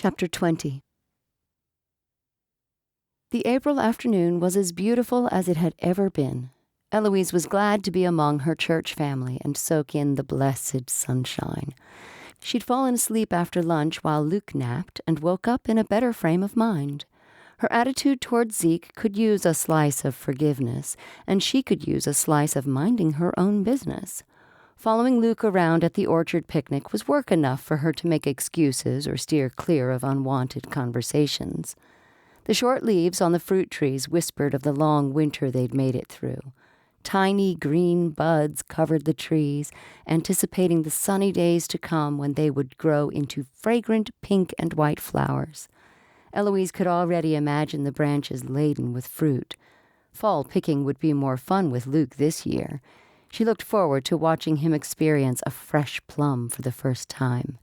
Chapter 20. The April afternoon was as beautiful as it had ever been. Eloise was glad to be among her church family and soak in the blessed sunshine. She'd fallen asleep after lunch while Luke napped and woke up in a better frame of mind. Her attitude toward Zeke could use a slice of forgiveness, and she could use a slice of minding her own business. Following Luke around at the orchard picnic was work enough for her to make excuses or steer clear of unwanted conversations. The short leaves on the fruit trees whispered of the long winter they'd made it through. Tiny green buds covered the trees, anticipating the sunny days to come when they would grow into fragrant pink and white flowers. Eloise could already imagine the branches laden with fruit. Fall picking would be more fun with Luke this year. She looked forward to watching him experience a fresh plum for the first time.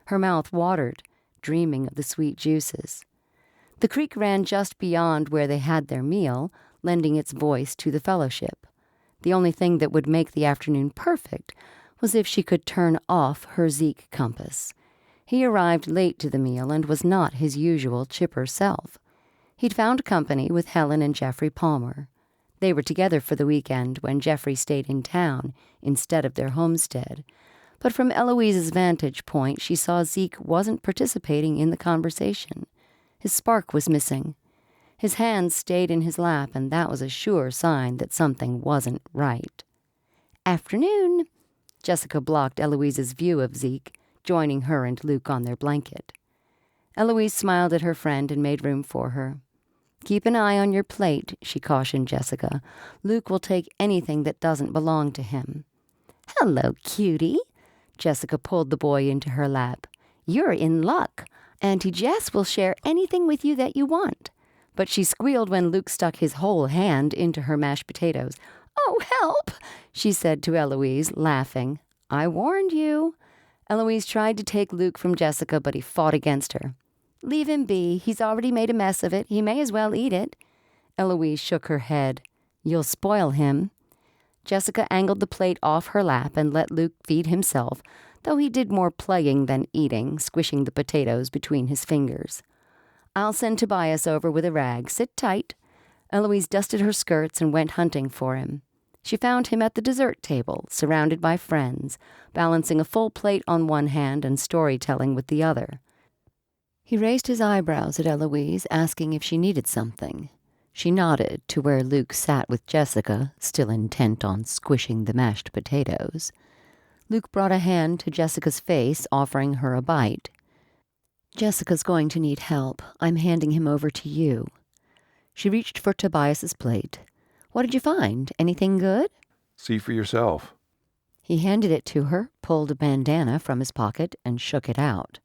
Her mouth watered, dreaming of the sweet juices. The creek ran just beyond where they had their meal, lending its voice to the fellowship. The only thing that would make the afternoon perfect was if she could turn off her Zeke compass. He arrived late to the meal and was not his usual chipper self. He'd found company with Helen and Jeffrey Palmer. They were together for the weekend when Jeffrey stayed in town instead of their homestead. But from Eloise's vantage point, she saw Zeke wasn't participating in the conversation. His spark was missing. His hands stayed in his lap, and that was a sure sign that something wasn't right. "Afternoon." Jessica blocked Eloise's view of Zeke, joining her and Luke on their blanket. Eloise smiled at her friend and made room for her. "Keep an eye on your plate," she cautioned Jessica. "Luke will take anything that doesn't belong to him." "Hello, cutie." Jessica pulled the boy into her lap. "You're in luck. Auntie Jess will share anything with you that you want." But she squealed when Luke stuck his whole hand into her mashed potatoes. "Oh, help," she said to Eloise, laughing. "I warned you." Eloise tried to take Luke from Jessica, but he fought against her. "Leave him be. He's already made a mess of it. He may as well eat it." Eloise shook her head. "You'll spoil him." Jessica angled the plate off her lap and let Luke feed himself, though he did more playing than eating, squishing the potatoes between his fingers. "I'll send Tobias over with a rag. Sit tight." Eloise dusted her skirts and went hunting for him. She found him at the dessert table, surrounded by friends, balancing a full plate on one hand and storytelling with the other. He raised his eyebrows at Eloise, asking if she needed something. She nodded to where Luke sat with Jessica, still intent on squishing the mashed potatoes. Luke brought a hand to Jessica's face, offering her a bite. "Jessica's going to need help. I'm handing him over to you." She reached for Tobias's plate. "What did you find? Anything good?" "See for yourself." He handed it to her, pulled a bandana from his pocket, and shook it out.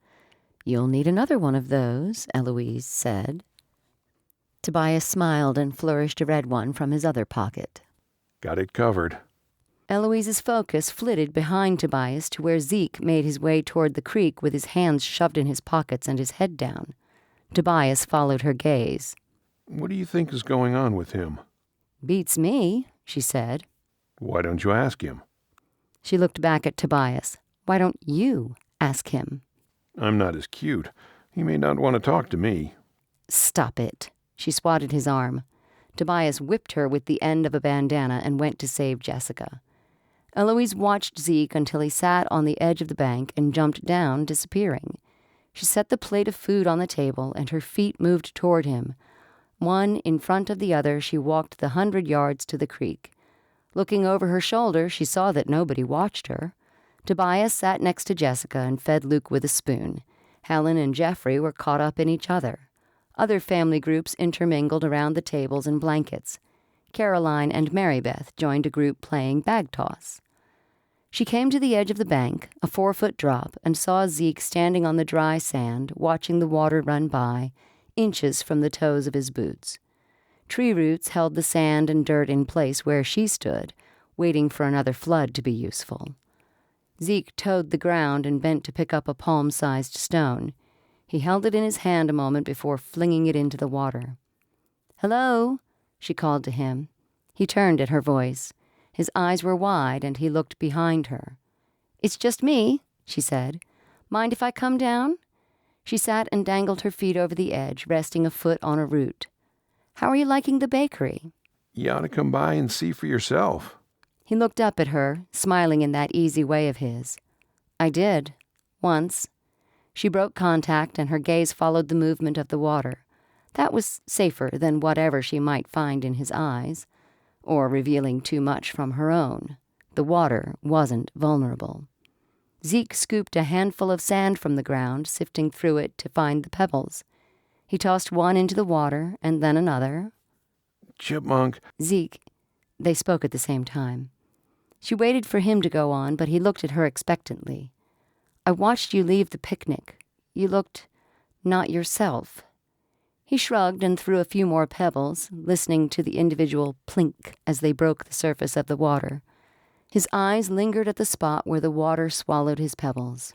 "You'll need another one of those," Eloise said. Tobias smiled and flourished a red one from his other pocket. "Got it covered." Eloise's focus flitted behind Tobias to where Zeke made his way toward the creek with his hands shoved in his pockets and his head down. Tobias followed her gaze. "What do you think is going on with him?" "Beats me," she said. "Why don't you ask him?" She looked back at Tobias. "Why don't you ask him?" "I'm not as cute. He may not want to talk to me." "Stop it." She swatted his arm. Tobias whipped her with the end of a bandana and went to save Jessica. Eloise watched Zeke until he sat on the edge of the bank and jumped down, disappearing. She set the plate of food on the table, and her feet moved toward him. One in front of the other, she walked the 100 yards to the creek. Looking over her shoulder, she saw that nobody watched her. Tobias sat next to Jessica and fed Luke with a spoon. Helen and Jeffrey were caught up in each other. Other family groups intermingled around the tables and blankets. Caroline and Mary Beth joined a group playing bag toss. She came to the edge of the bank, a 4-foot drop, and saw Zeke standing on the dry sand, watching the water run by, inches from the toes of his boots. Tree roots held the sand and dirt in place where she stood, waiting for another flood to be useful. Zeke toed the ground and bent to pick up a palm-sized stone. He held it in his hand a moment before flinging it into the water. "Hello," she called to him. He turned at her voice. His eyes were wide, and he looked behind her. "It's just me," she said. "Mind if I come down?" She sat and dangled her feet over the edge, resting a foot on a root. "How are you liking the bakery?" You ought to come by and see for yourself. He looked up at her, smiling in that easy way of his. "I did. Once." She broke contact, and her gaze followed the movement of the water. That was safer than whatever she might find in his eyes, or revealing too much from her own. The water wasn't vulnerable. Zeke scooped a handful of sand from the ground, sifting through it to find the pebbles. He tossed one into the water, and then another. Chipmunk. Zeke. They spoke at the same time. She waited for him to go on, but he looked at her expectantly. "I watched you leave the picnic. You looked not yourself." He shrugged and threw a few more pebbles, listening to the individual plink as they broke the surface of the water. His eyes lingered at the spot where the water swallowed his pebbles.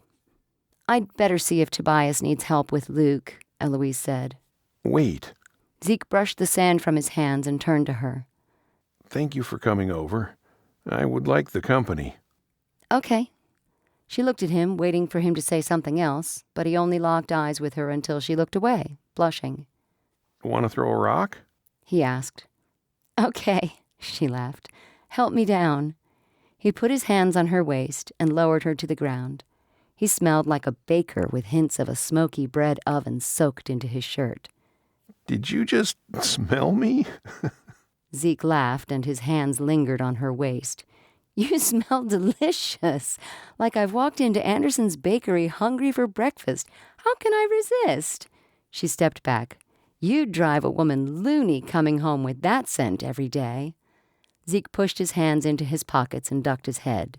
"I'd better see if Tobias needs help with Luke," Eloise said. Wait. Zeke brushed the sand from his hands and turned to her. Thank you for coming over. I would like the company. "Okay." She looked at him, waiting for him to say something else, but he only locked eyes with her until she looked away, blushing. Want to throw a rock? He asked. "Okay," she laughed. "Help me down." He put his hands on her waist and lowered her to the ground. He smelled like a baker with hints of a smoky bread oven soaked into his shirt. Did you just smell me? Zeke laughed, and his hands lingered on her waist. "You smell delicious, like I've walked into Anderson's bakery hungry for breakfast. How can I resist?" She stepped back. "You'd drive a woman loony coming home with that scent every day." Zeke pushed his hands into his pockets and ducked his head.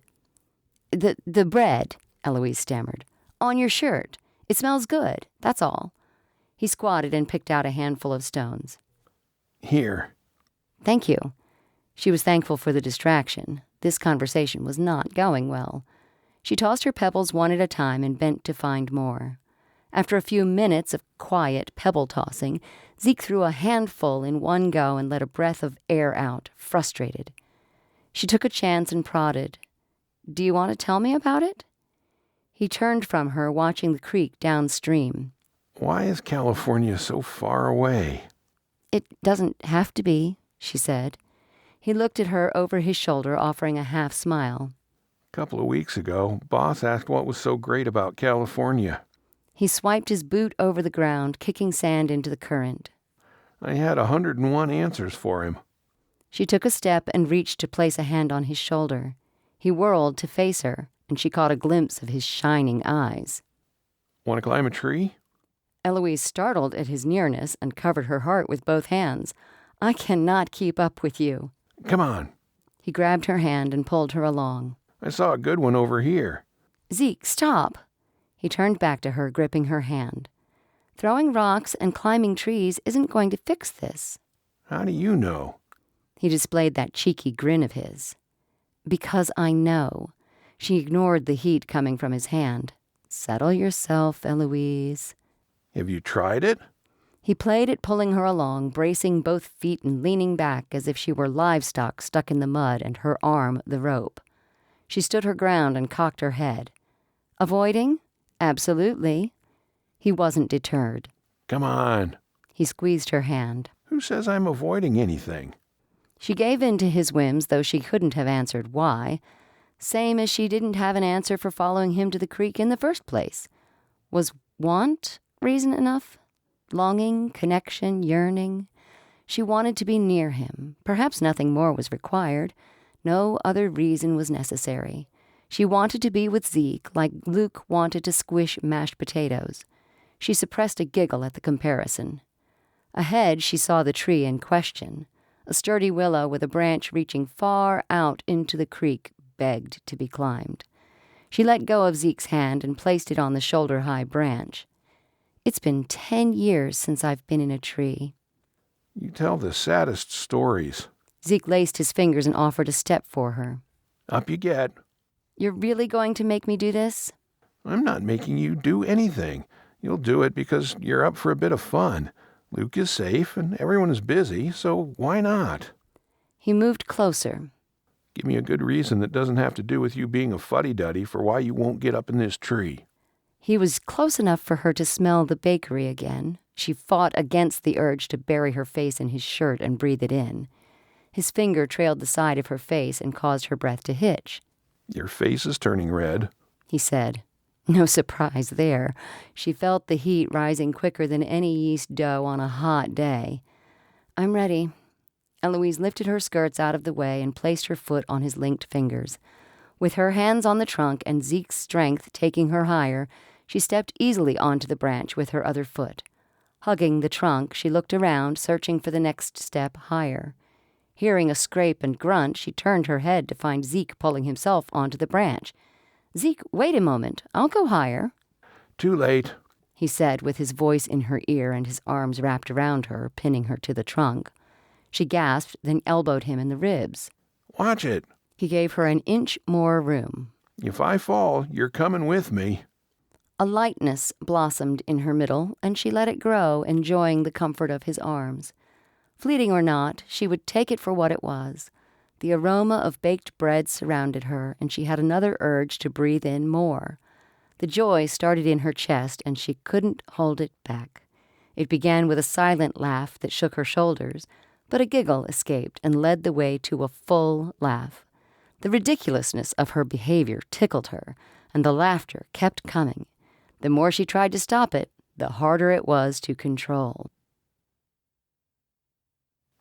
The bread," Eloise stammered. "On your shirt. It smells good, that's all." He squatted and picked out a handful of stones. Here. "Thank you." She was thankful for the distraction. This conversation was not going well. She tossed her pebbles one at a time and bent to find more. After a few minutes of quiet pebble tossing, Zeke threw a handful in one go and let a breath of air out, frustrated. She took a chance and prodded. "Do you want to tell me about it?" He turned from her, watching the creek downstream. Why is California so far away? "It doesn't have to be," she said. He looked at her over his shoulder, offering a half smile. A couple of weeks ago, Boss asked what was so great about California. He swiped his boot over the ground, kicking sand into the current. I had 101 answers for him. She took a step and reached to place a hand on his shoulder. He whirled to face her, and she caught a glimpse of his shining eyes. Want to climb a tree? Eloise startled at his nearness and covered her heart with both hands. "I cannot keep up with you." Come on. He grabbed her hand and pulled her along. I saw a good one over here. "Zeke, stop." He turned back to her, gripping her hand. "Throwing rocks and climbing trees isn't going to fix this." How do you know? He displayed that cheeky grin of his. "Because I know." She ignored the heat coming from his hand. "Settle yourself, Eloise." Have you tried it? He played at pulling her along, bracing both feet and leaning back as if she were livestock stuck in the mud and her arm the rope. She stood her ground and cocked her head. "Avoiding? Absolutely." He wasn't deterred. Come on. He squeezed her hand. Who says I'm avoiding anything? She gave in to his whims, though she couldn't have answered why. Same as she didn't have an answer for following him to the creek in the first place. Was want reason enough? Longing, connection, yearning? She wanted to be near him. Perhaps nothing more was required. No other reason was necessary. She wanted to be with Zeke like Luke wanted to squish mashed potatoes. She suppressed a giggle at the comparison. Ahead, she saw the tree in question. A sturdy willow with a branch reaching far out into the creek begged to be climbed. She let go of Zeke's hand and placed it on the shoulder-high branch. "It's been 10 years since I've been in a tree." You tell the saddest stories. Zeke laced his fingers and offered a step for her. Up you get. "You're really going to make me do this?" I'm not making you do anything. You'll do it because you're up for a bit of fun. Luke is safe and everyone is busy, so why not? He moved closer. Give me a good reason that doesn't have to do with you being a fuddy-duddy for why you won't get up in this tree. He was close enough for her to smell the bakery again. She fought against the urge to bury her face in his shirt and breathe it in. His finger trailed the side of her face and caused her breath to hitch. "Your face is turning red," he said. No surprise there. She felt the heat rising quicker than any yeast dough on a hot day. "I'm ready." Eloise lifted her skirts out of the way and placed her foot on his linked fingers. With her hands on the trunk and Zeke's strength taking her higher, she stepped easily onto the branch with her other foot. Hugging the trunk, she looked around, searching for the next step higher. Hearing a scrape and grunt, she turned her head to find Zeke pulling himself onto the branch. "Zeke, wait a moment. I'll go higher." "Too late," he said with his voice in her ear and his arms wrapped around her, pinning her to the trunk. She gasped, then elbowed him in the ribs. "Watch it. He gave her an inch more room. If I fall, you're coming with me." A lightness blossomed in her middle, and she let it grow, enjoying the comfort of his arms. Fleeting or not, she would take it for what it was. The aroma of baked bread surrounded her, and she had another urge to breathe in more. The joy started in her chest, and she couldn't hold it back. It began with a silent laugh that shook her shoulders, but a giggle escaped and led the way to a full laugh. The ridiculousness of her behavior tickled her, and the laughter kept coming. The more she tried to stop it, the harder it was to control.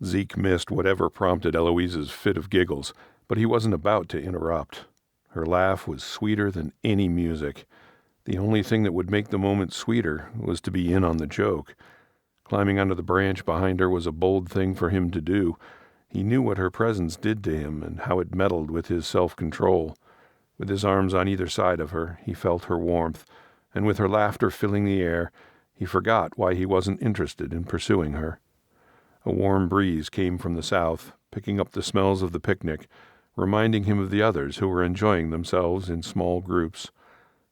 Zeke missed whatever prompted Eloise's fit of giggles, but he wasn't about to interrupt. Her laugh was sweeter than any music. The only thing that would make the moment sweeter was to be in on the joke. Climbing onto the branch behind her was a bold thing for him to do. He knew what her presence did to him and how it meddled with his self-control. With his arms on either side of her, he felt her warmth, and with her laughter filling the air, he forgot why he wasn't interested in pursuing her. A warm breeze came from the south, picking up the smells of the picnic, reminding him of the others who were enjoying themselves in small groups.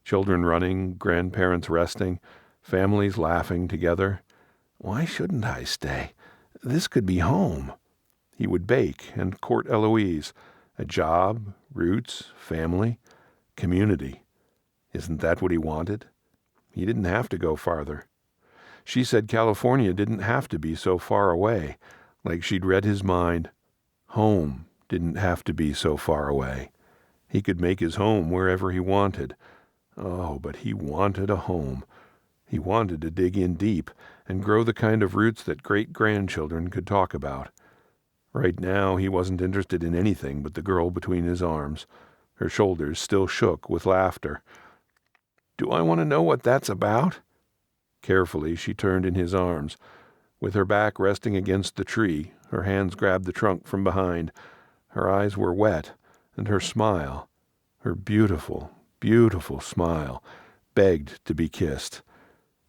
Children running, grandparents resting, families laughing together. Why shouldn't I stay? This could be home. He would bake and court Eloise. A job, roots, family, community. Isn't that what he wanted? He didn't have to go farther. She said California didn't have to be so far away, like she'd read his mind. Home didn't have to be so far away. He could make his home wherever he wanted. Oh, but he wanted a home. He wanted to dig in deep and grow the kind of roots that great-grandchildren could talk about. Right now, he wasn't interested in anything but the girl between his arms. Her shoulders still shook with laughter. "Do I want to know what that's about?" Carefully, she turned in his arms. With her back resting against the tree, her hands grabbed the trunk from behind. Her eyes were wet, and her smile, her beautiful, beautiful smile, begged to be kissed.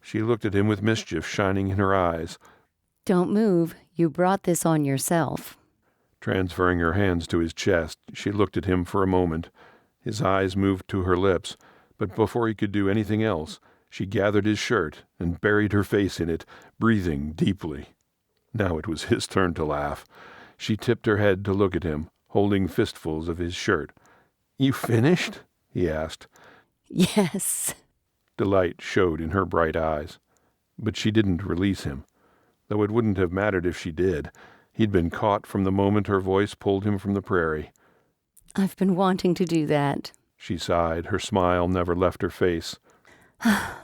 She looked at him with mischief shining in her eyes. "Don't move. You brought this on yourself." Transferring her hands to his chest, she looked at him for a moment. His eyes moved to her lips, but before he could do anything else, she gathered his shirt and buried her face in it, breathing deeply. Now it was his turn to laugh. She tipped her head to look at him, holding fistfuls of his shirt. "You finished?" he asked. "Yes." Delight showed in her bright eyes. But she didn't release him, though it wouldn't have mattered if she did. He'd been caught from the moment her voice pulled him from the prairie. "I've been wanting to do that." She sighed. Her smile never left her face.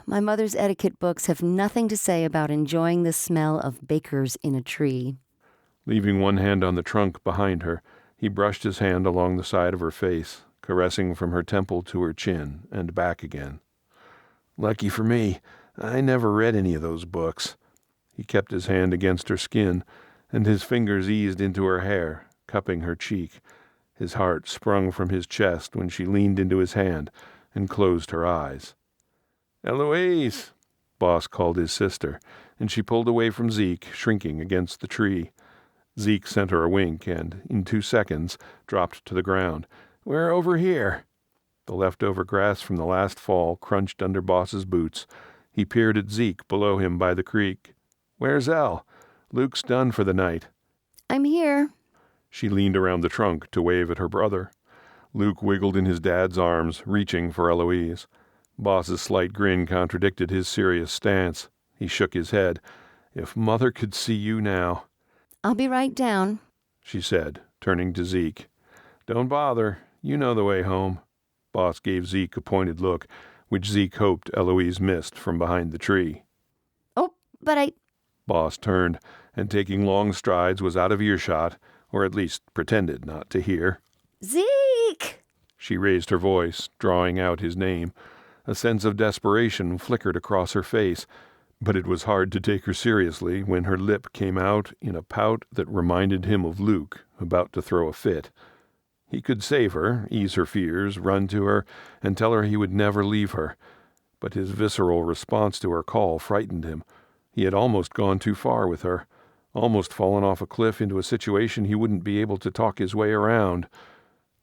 My mother's etiquette books have nothing to say about enjoying the smell of bakers in a tree. Leaving one hand on the trunk behind her, he brushed his hand along the side of her face, caressing from her temple to her chin and back again. "Lucky for me, I never read any of those books." He kept his hand against her skin, and his fingers eased into her hair, cupping her cheek. His heart sprung from his chest when she leaned into his hand and closed her eyes. "Eloise!" Boss called his sister, and she pulled away from Zeke, shrinking against the tree. Zeke sent her a wink and, in 2 seconds, dropped to the ground. "We're over here." The leftover grass from the last fall crunched under Boss's boots. He peered at Zeke below him by the creek. "Where's Elle? Luke's done for the night." "I'm here." She leaned around the trunk to wave at her brother. Luke wiggled in his dad's arms, reaching for Eloise. Boss's slight grin contradicted his serious stance. He shook his head. If Mother could see you now. I'll be right down, she said, turning to Zeke. Don't bother. You know the way home. Boss gave Zeke a pointed look, which Zeke hoped Eloise missed from behind the tree. Oh, but I... Boss turned, and taking long strides was out of earshot, or at least pretended not to hear. Zeke! She raised her voice, drawing out his name. A sense of desperation flickered across her face, but it was hard to take her seriously when her lip came out in a pout that reminded him of Luke, about to throw a fit. He could save her, ease her fears, run to her, and tell her he would never leave her. But his visceral response to her call frightened him. He had almost gone too far with her, almost fallen off a cliff into a situation he wouldn't be able to talk his way around.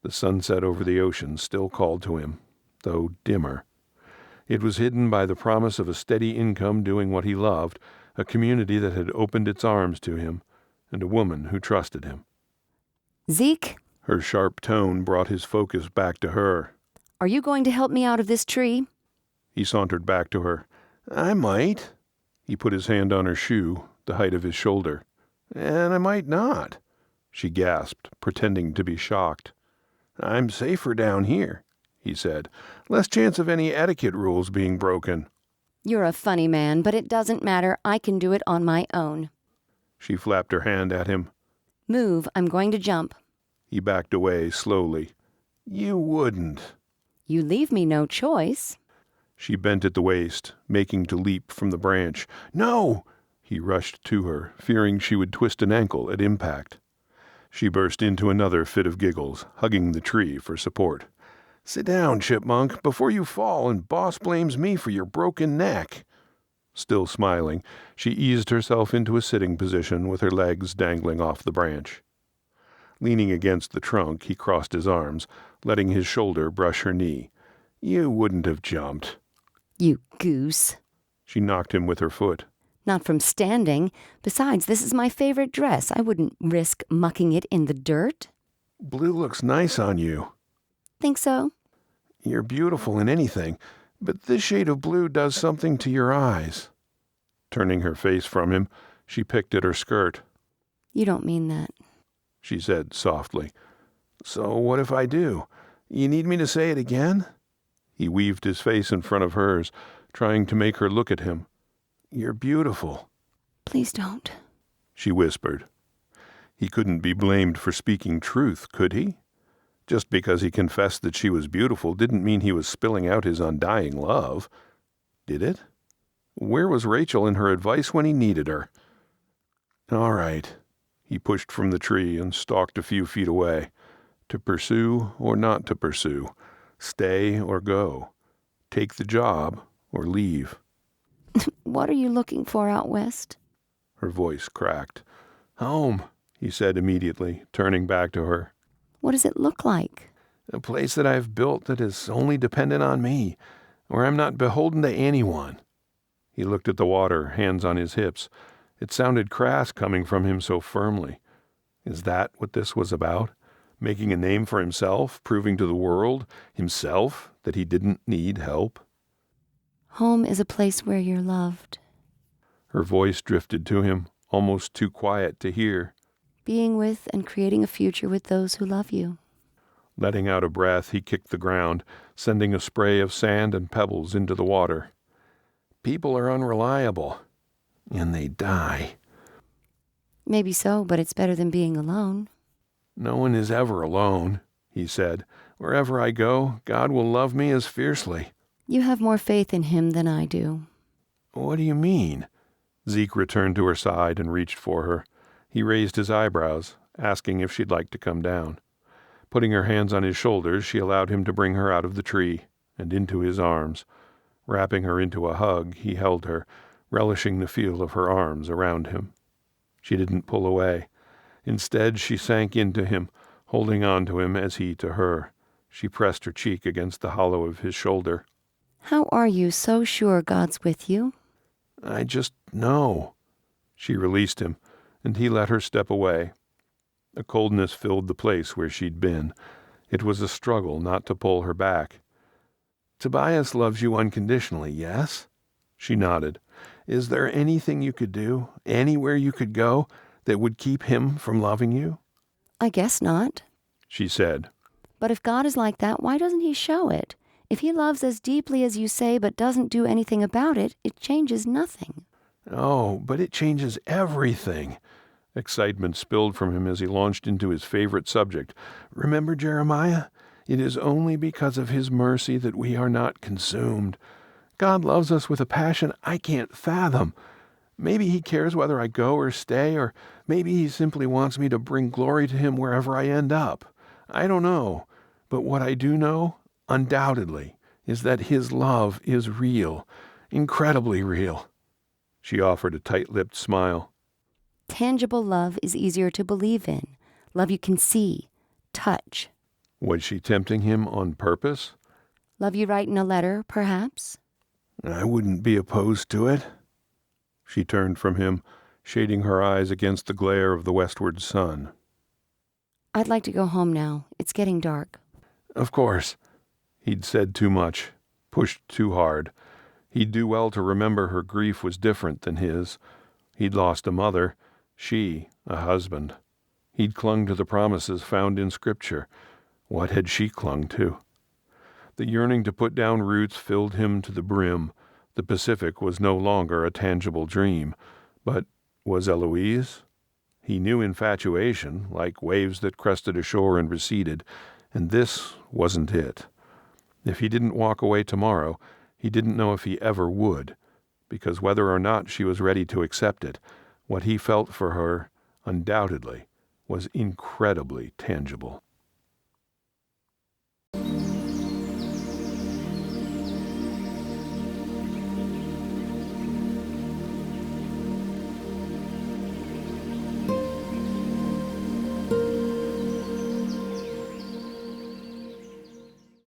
The sunset over the ocean still called to him, though dimmer. It was hidden by the promise of a steady income doing what he loved, a community that had opened its arms to him, and a woman who trusted him. Zeke? Her sharp tone brought his focus back to her. Are you going to help me out of this tree? He sauntered back to her. I might. He put his hand on her shoe, the height of his shoulder. And I might not. She gasped, pretending to be shocked. I'm safer down here, he said. Less chance of any etiquette rules being broken. You're a funny man, but it doesn't matter. I can do it on my own. She flapped her hand at him. Move, I'm going to jump. He backed away slowly. You wouldn't. You leave me no choice. She bent at the waist, making to leap from the branch. No! He rushed to her, fearing she would twist an ankle at impact. She burst into another fit of giggles, hugging the tree for support. Sit down, Chipmunk, before you fall and Boss blames me for your broken neck. Still smiling, she eased herself into a sitting position with her legs dangling off the branch. Leaning against the trunk, he crossed his arms, letting his shoulder brush her knee. You wouldn't have jumped. You goose. She knocked him with her foot. Not from standing. Besides, this is my favorite dress. I wouldn't risk mucking it in the dirt. Blue looks nice on you. Think so? You're beautiful in anything, but this shade of blue does something to your eyes. Turning her face from him, she picked at her skirt. You don't mean that, she said softly. So what if I do? You need me to say it again? He weaved his face in front of hers, trying to make her look at him. You're beautiful. Please don't, she whispered. He couldn't be blamed for speaking truth, could he? Just because he confessed that she was beautiful didn't mean he was spilling out his undying love. Did it? Where was Rachel in her advice when he needed her? All right. He pushed from the tree and stalked a few feet away. To pursue or not to pursue. Stay or go. Take the job or leave. What are you looking for out west? Her voice cracked. Home, he said immediately, turning back to her. What does it look like? A place that I've built that is only dependent on me, where I'm not beholden to anyone. He looked at the water, hands on his hips. It sounded crass coming from him so firmly. Is that what this was about? Making a name for himself, proving to the world, himself, that he didn't need help? Home is a place where you're loved. Her voice drifted to him, almost too quiet to hear. Being with and creating a future with those who love you. Letting out a breath, he kicked the ground, sending a spray of sand and pebbles into the water. People are unreliable, and they die. Maybe so, but it's better than being alone. No one is ever alone, he said. Wherever I go, God will love me as fiercely. You have more faith in him than I do. What do you mean? Zeke returned to her side and reached for her. He raised his eyebrows, asking if she'd like to come down. Putting her hands on his shoulders, she allowed him to bring her out of the tree and into his arms. Wrapping her into a hug, he held her, relishing the feel of her arms around him. She didn't pull away. Instead, she sank into him, holding on to him as he to her. She pressed her cheek against the hollow of his shoulder. How are you so sure God's with you? I just know. She released him, and he let her step away. A coldness filled the place where she'd been. It was a struggle not to pull her back. Tobias loves you unconditionally, yes? She nodded. Is there anything you could do, anywhere you could go, that would keep him from loving you? I guess not. She said. But if God is like that, why doesn't he show it? If he loves as deeply as you say but doesn't do anything about it, it changes nothing. Oh, but it changes everything. Excitement spilled from him as he launched into his favorite subject. Remember Jeremiah? It is only because of his mercy that we are not consumed. God loves us with a passion I can't fathom. Maybe he cares whether I go or stay, or maybe he simply wants me to bring glory to him wherever I end up. I don't know. But what I do know, undoubtedly, is that his love is real, incredibly real. She offered a tight-lipped smile. Tangible love is easier to believe in. Love you can see, touch. Was she tempting him on purpose? Love you write in a letter, perhaps? I wouldn't be opposed to it. She turned from him, shading her eyes against the glare of the westward sun. I'd like to go home now. It's getting dark. Of course. He'd said too much, pushed too hard. He'd do well to remember her grief was different than his. He'd lost a mother, she a husband. He'd clung to the promises found in Scripture. What had she clung to? The yearning to put down roots filled him to the brim. The Pacific was no longer a tangible dream. But was Eloise? He knew infatuation, like waves that crested a shore and receded, and this wasn't it. If he didn't walk away tomorrow, he didn't know if he ever would, because whether or not she was ready to accept it, what he felt for her, undoubtedly, was incredibly tangible.